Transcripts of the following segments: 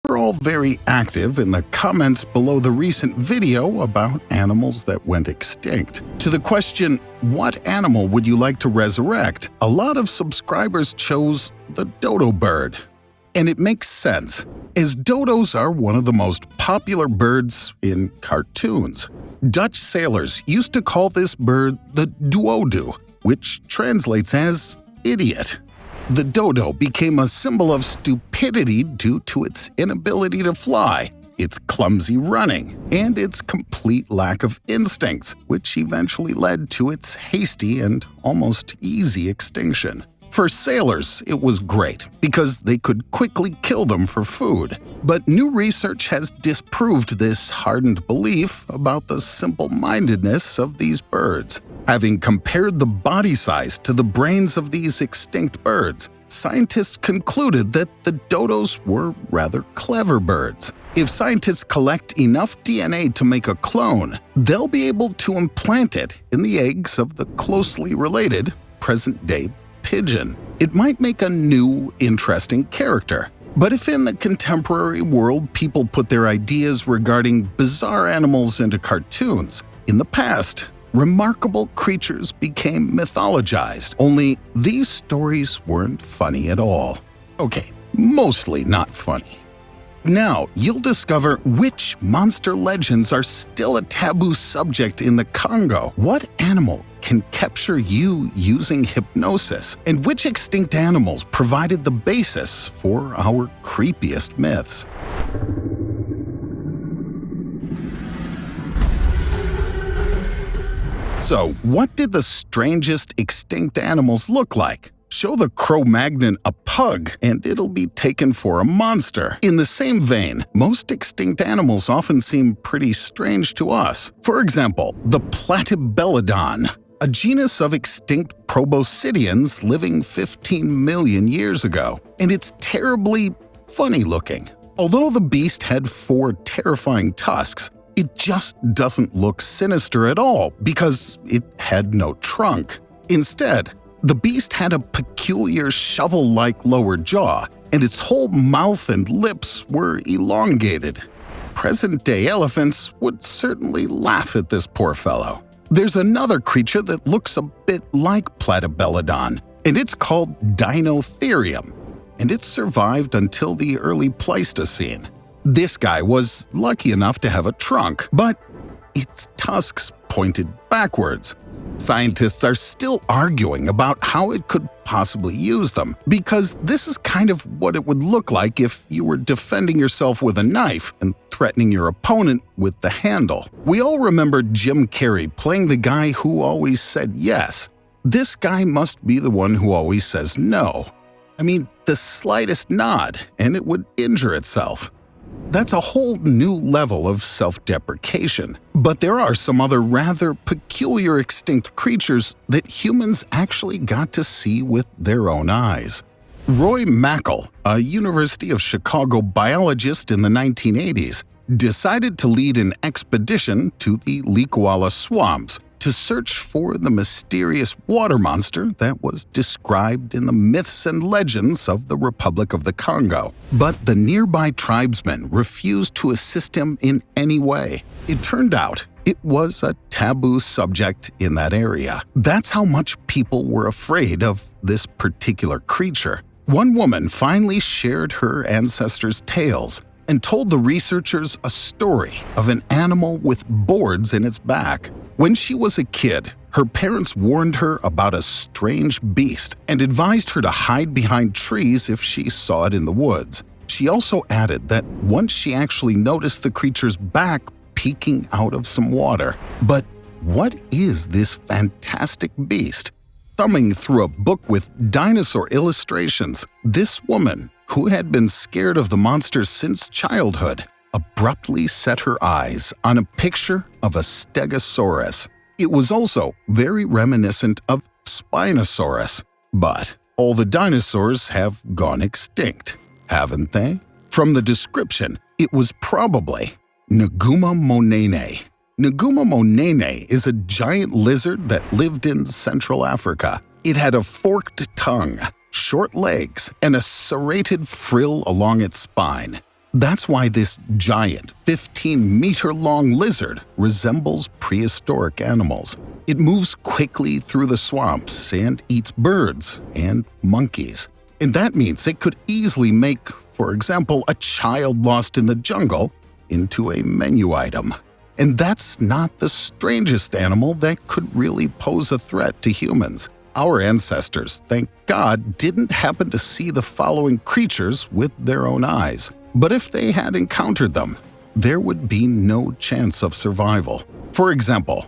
We're all very active in the comments below the recent video about animals that went extinct. To the question, what animal would you like to resurrect? A lot of subscribers chose the dodo bird. And it makes sense, as dodos are one of the most popular birds in cartoons. Dutch sailors used to call this bird the duodu, which translates as idiot. The dodo became a symbol of stupidity due to its inability to fly, its clumsy running, and its complete lack of instincts, which eventually led to its hasty and almost easy extinction. For sailors, it was great because they could quickly kill them for food. But new research has disproved this hardened belief about the simple-mindedness of these birds. Having compared the body size to the brains of these extinct birds, scientists concluded that the dodos were rather clever birds. If scientists collect enough DNA to make a clone, they'll be able to implant it in the eggs of the closely related present-day pigeon. It might make a new, interesting character. But if in the contemporary world people put their ideas regarding bizarre animals into cartoons, in the past, remarkable creatures became mythologized, only these stories weren't funny at all. Okay, mostly not funny. Now, you'll discover which monster legends are still a taboo subject in the Congo, what animal can capture you using hypnosis, and which extinct animals provided the basis for our creepiest myths. So, what did the strangest extinct animals look like? Show the Cro-Magnon a pug, and it'll be taken for a monster. In the same vein, most extinct animals often seem pretty strange to us. For example, the Platybelodon, a genus of extinct proboscideans living 15 million years ago. And it's terribly funny-looking. Although the beast had 4 terrifying tusks, it just doesn't look sinister at all because it had no trunk. Instead, the beast had a peculiar shovel-like lower jaw, and its whole mouth and lips were elongated. Present-day elephants would certainly laugh at this poor fellow. There's another creature that looks a bit like Platybelodon, and it's called Dinotherium, and it survived until the early Pleistocene. This guy was lucky enough to have a trunk, but its tusks pointed backwards. Scientists are still arguing about how it could possibly use them, because this is kind of what it would look like if you were defending yourself with a knife and threatening your opponent with the handle. We all remember Jim Carrey playing the guy who always said yes. This guy must be the one who always says no. I mean, the slightest nod, and it would injure itself. That's a whole new level of self-deprecation. But there are some other rather peculiar extinct creatures that humans actually got to see with their own eyes. Roy Mackal, a University of Chicago biologist in the 1980s, decided to lead an expedition to the Likuala swamps to search for the mysterious water monster that was described in the myths and legends of the Republic of the Congo. But the nearby tribesmen refused to assist him in any way. It turned out it was a taboo subject in that area. That's how much people were afraid of this particular creature. One woman finally shared her ancestors' tales and told the researchers a story of an animal with boards in its back. When she was a kid, her parents warned her about a strange beast and advised her to hide behind trees if she saw it in the woods. She also added that once she actually noticed the creature's back peeking out of some water. But what is this fantastic beast? Thumbing through a book with dinosaur illustrations, this woman, who had been scared of the monster since childhood, abruptly set her eyes on a picture of a Stegosaurus. It was also very reminiscent of Spinosaurus. But all the dinosaurs have gone extinct, haven't they? From the description, it was probably Nguma monene. Nguma monene is a giant lizard that lived in Central Africa. It had a forked tongue, short legs, and a serrated frill along its spine. That's why this giant, 15-meter-long lizard resembles prehistoric animals. It moves quickly through the swamps and eats birds and monkeys. And that means it could easily make, for example, a child lost in the jungle into a menu item. And that's not the strangest animal that could really pose a threat to humans. Our ancestors, thank God, didn't happen to see the following creatures with their own eyes. But if they had encountered them, there would be no chance of survival. For example,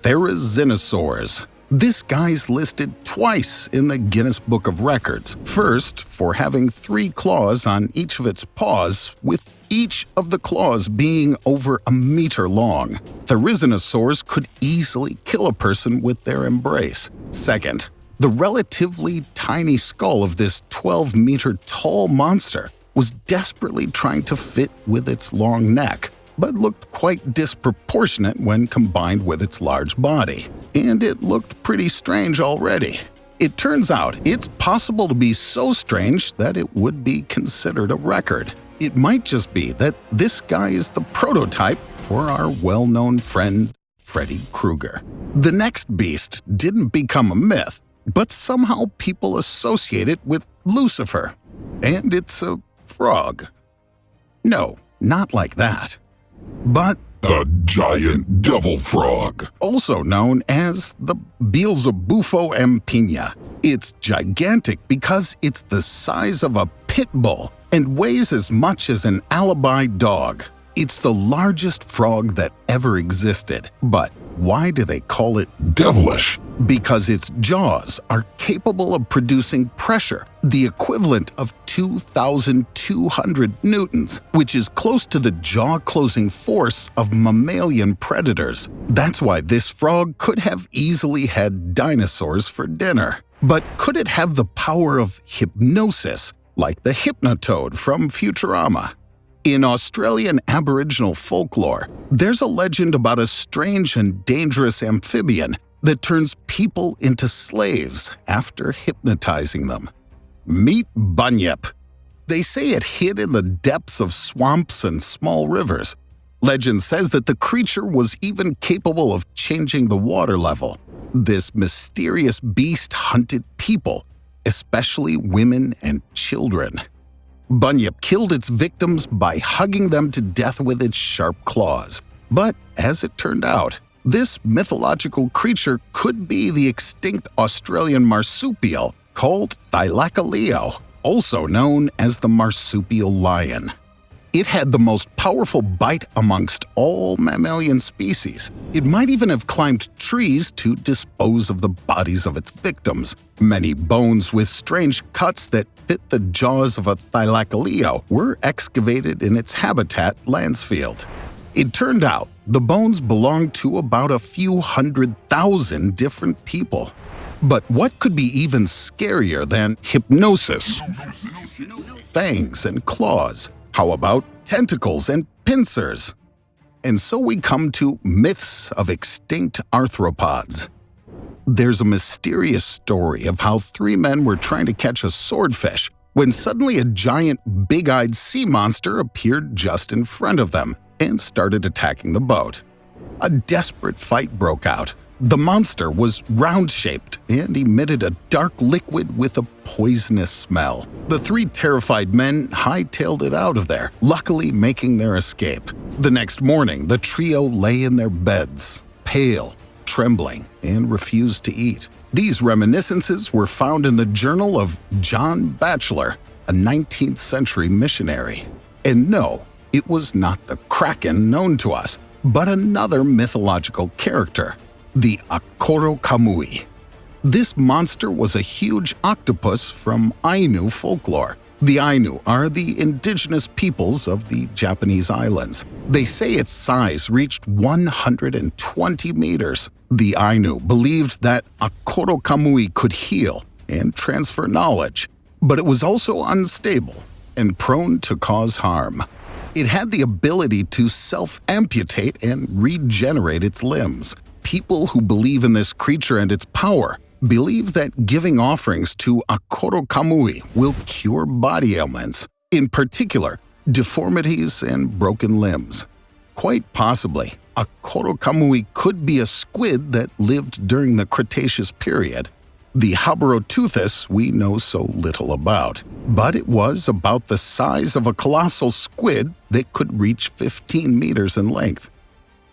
Therizinosaurs. This guy's listed twice in the Guinness Book of Records. First, for having 3 claws on each of its paws, with each of the claws being over a meter long. Therizinosaurs could easily kill a person with their embrace. Second, the relatively tiny skull of this 12-meter tall monster was desperately trying to fit with its long neck, but looked quite disproportionate when combined with its large body. And it looked pretty strange already. It turns out it's possible to be so strange that it would be considered a record. It might just be that this guy is the prototype for our well-known friend, Freddy Krueger. The next beast didn't become a myth, but somehow people associate it with Lucifer. And it's a frog. No, not like that. But the giant devil frog, also known as the Beelzebufo empina. It's gigantic because it's the size of a pit bull and weighs as much as an alibi dog. It's the largest frog that ever existed. But why do they call it devilish? Because its jaws are capable of producing pressure, the equivalent of 2,200 newtons, which is close to the jaw-closing force of mammalian predators. That's why this frog could have easily had dinosaurs for dinner. But could it have the power of hypnosis, like the Hypnotoad from Futurama? In Australian Aboriginal folklore, there's a legend about a strange and dangerous amphibian that turns people into slaves after hypnotizing them. Meet Bunyip. They say it hid in the depths of swamps and small rivers. Legend says that the creature was even capable of changing the water level. This mysterious beast hunted people, especially women and children. Bunyip killed its victims by hugging them to death with its sharp claws. But as it turned out, this mythological creature could be the extinct Australian marsupial called Thylacoleo, also known as the marsupial lion. It had the most powerful bite amongst all mammalian species. It might even have climbed trees to dispose of the bodies of its victims. Many bones with strange cuts that fit the jaws of a Thylacoleo were excavated in its habitat, Lancefield. It turned out the bones belonged to about a few 100,000 different people. But what could be even scarier than hypnosis? Fangs and claws. How about tentacles and pincers? And so we come to myths of extinct arthropods. There's a mysterious story of how 3 men were trying to catch a swordfish when suddenly a giant big-eyed sea monster appeared just in front of them and started attacking the boat. A desperate fight broke out. The monster was round-shaped and emitted a dark liquid with a poisonous smell. The 3 terrified men hightailed it out of there, luckily making their escape. The next morning, the trio lay in their beds, pale, trembling, and refused to eat. These reminiscences were found in the journal of John Batchelor, a 19th century missionary. And no, it was not the Kraken known to us, but another mythological character, the Akoro Kamui. This monster was a huge octopus from Ainu folklore. The Ainu are the indigenous peoples of the Japanese islands. They say its size reached 120 meters. The Ainu believed that Akoro Kamui could heal and transfer knowledge, but it was also unstable and prone to cause harm. It had the ability to self-amputate and regenerate its limbs. People who believe in this creature and its power believe that giving offerings to Akoro Kamui will cure body ailments. In particular, deformities, and broken limbs. Quite possibly, a Korokamui could be a squid that lived during the Cretaceous period. The Haboroteuthis we know so little about, but it was about the size of a colossal squid that could reach 15 meters in length.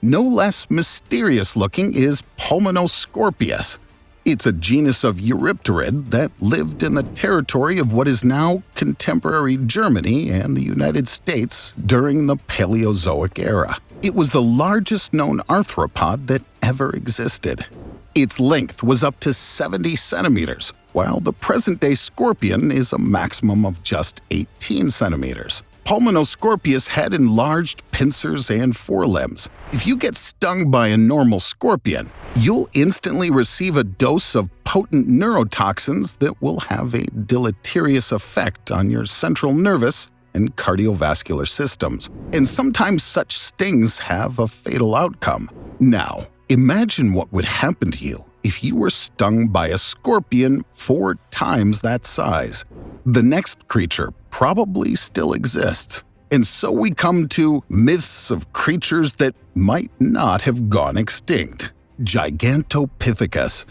No less mysterious-looking is Pulmonoscorpius. It's a genus of Eurypterid that lived in the territory of what is now contemporary Germany and the United States during the Paleozoic era. It was the largest known arthropod that ever existed. Its length was up to 70 centimeters, while the present-day scorpion is a maximum of just 18 centimeters. Pulmonoscorpius had enlarged pincers and forelimbs. If you get stung by a normal scorpion, you'll instantly receive a dose of potent neurotoxins that will have a deleterious effect on your central nervous and cardiovascular systems. And sometimes such stings have a fatal outcome. Now, imagine what would happen to you if you were stung by a scorpion 4 times that size. The next creature probably still exists. And so we come to myths of creatures that might not have gone extinct. Gigantopithecus.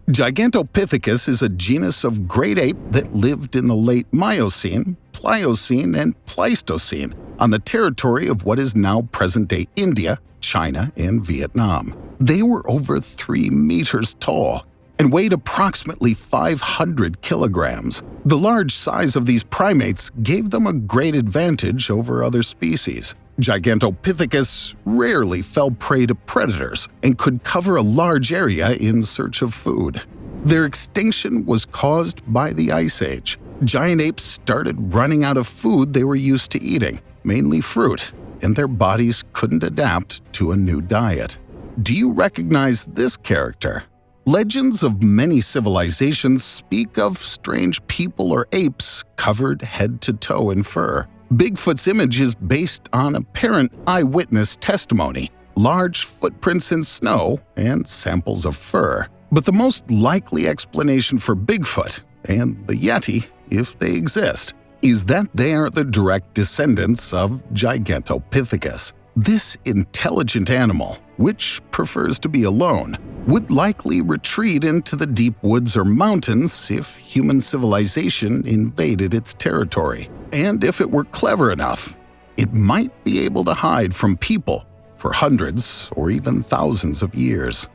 Gigantopithecus is a genus of great ape that lived in the late Miocene, Pliocene, and Pleistocene on the territory of what is now present-day India, China, and Vietnam. They were over 3 meters tall and weighed approximately 500 kilograms. The large size of these primates gave them a great advantage over other species. Gigantopithecus rarely fell prey to predators and could cover a large area in search of food. Their extinction was caused by the Ice Age. Giant apes started running out of food they were used to eating, mainly fruit, and their bodies couldn't adapt to a new diet. Do you recognize this character? Legends of many civilizations speak of strange people or apes covered head to toe in fur. Bigfoot's image is based on apparent eyewitness testimony, large footprints in snow, and samples of fur. But the most likely explanation for Bigfoot, and the Yeti, if they exist, is that they are the direct descendants of Gigantopithecus. This intelligent animal, which prefers to be alone, would likely retreat into the deep woods or mountains if human civilization invaded its territory. And if it were clever enough, it might be able to hide from people for hundreds or even thousands of years.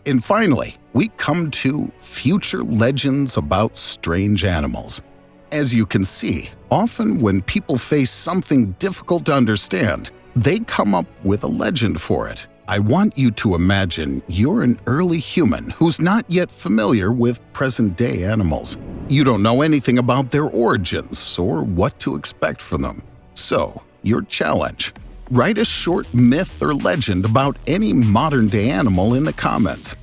And finally, we come to future legends about strange animals. As you can see, often when people face something difficult to understand, they come up with a legend for it. I want you to imagine you're an early human who's not yet familiar with present-day animals. You don't know anything about their origins or what to expect from them. So, your challenge: write a short myth or legend about any modern-day animal in the comments.